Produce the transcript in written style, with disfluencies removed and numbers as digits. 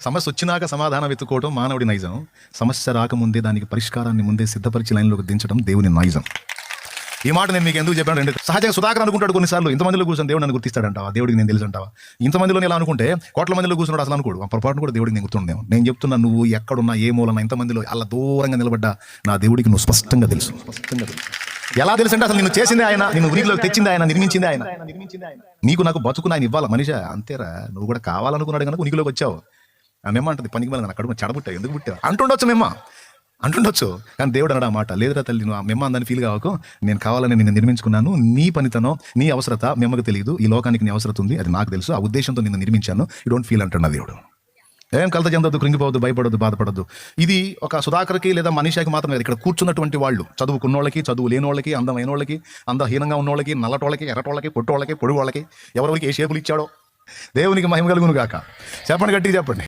సమస్య వచ్చినాక సమాధానం వెతుక్కోవడం మానవుడి నైజం. సమస్య రాకముందే దానికి పరిష్కారాన్ని ముందే సిద్ధపరిచి లైన్లోకి దించడం దేవుని నైజం. ఈ మాట నేను మీకు ఎందుకు చెప్పాను అంటే, సహజంగా సుధాకర్ అనుకుంటాడు కొన్నిసార్లు, ఇంతమందిలో కూర్చొని దేవుడు నన్ను గుర్తిస్తాడంటావా, దేవుడికి నేను తెలుసు అంటావా. ఇంతమందిలో ఇలా అనుకుంటే కోట్ల మందిలో కూర్చున్నాడు అసలు అనుకోడు, ఆ పొరపాటును కూడా దేవుడికి నేను గుర్తుండేమో. నేను చెప్తున్నా, నువ్వు ఎక్కడున్నా ఏ మూలన్నా ఇంతమందిలో అలా దూరంగా నిలబడ్డా నా దేవుడికి నువ్వు స్పష్టంగా తెలుసు. ఎలా తెలుసు అంటే, అసలు నిన్ను చేసింది ఆయన, నిన్ను ఉనికిలోకి తెచ్చింది ఆయన, నిర్మించింది ఆయన. నీకు నాకు బతుకుని ఆయన ఇవ్వాలి మనిషి అంతేరా. నువ్వు కూడా కావాలనుకున్నాడు కనుక ఉనికిలోకి వచ్చావు. ఆ మెమ్మ అంటుంది, పనికి మళ్ళీ అక్కడ చెడబుట్టావు, ఎందుకు పుట్టావు అంటుండొచ్చు మెమ్మ, అంటుండొచ్చు. కానీ దేవుడు అన్నాడు ఆ మాట, లేదురా తల్లి, నువ్వు ఆ మెమ్మ అందని ఫీల్ కావకు, నేను కావాలని నిన్ను నిర్మించుకున్నాను. నీ పనితనం, నీ అవసరత మెమ్మకు తెలియదు, ఈ లోకానికి నీ అవసరం ఉంది, అది నాకు తెలుసు. ఆ ఉద్దేశంతో నిన్ను నిర్మించాను. యూ డోంట్ ఫీల్ అంటున్నా దేవుడు. ఏం కలత చెందొద్దు, కృంగిపోవద్దు, భయపడొద్దు, బాధపడద్దు. ఇది ఒక సుధాకర్కి లేదా మనీషాకి మాత్రమే. ఇక్కడ కూర్చున్నటువంటి వాళ్ళు, చదువుకున్నోళ్ళకి, చదువు లేని వాళ్ళకి, అందమైన వాళ్ళకి, అందహీనంగా ఉన్నోళ్ళకి, నల్లటోళ్ళకి, ఎర్రటోళ్ళకి, పొట్టోళ్ళకి, పొడుగు వాళ్ళకి, ఎవరికి ఏ షేపులు ఇచ్చాడో దేవునికి మహిమ కలుగును గాక. చెప్పండి, గట్టిగా చెప్పండి.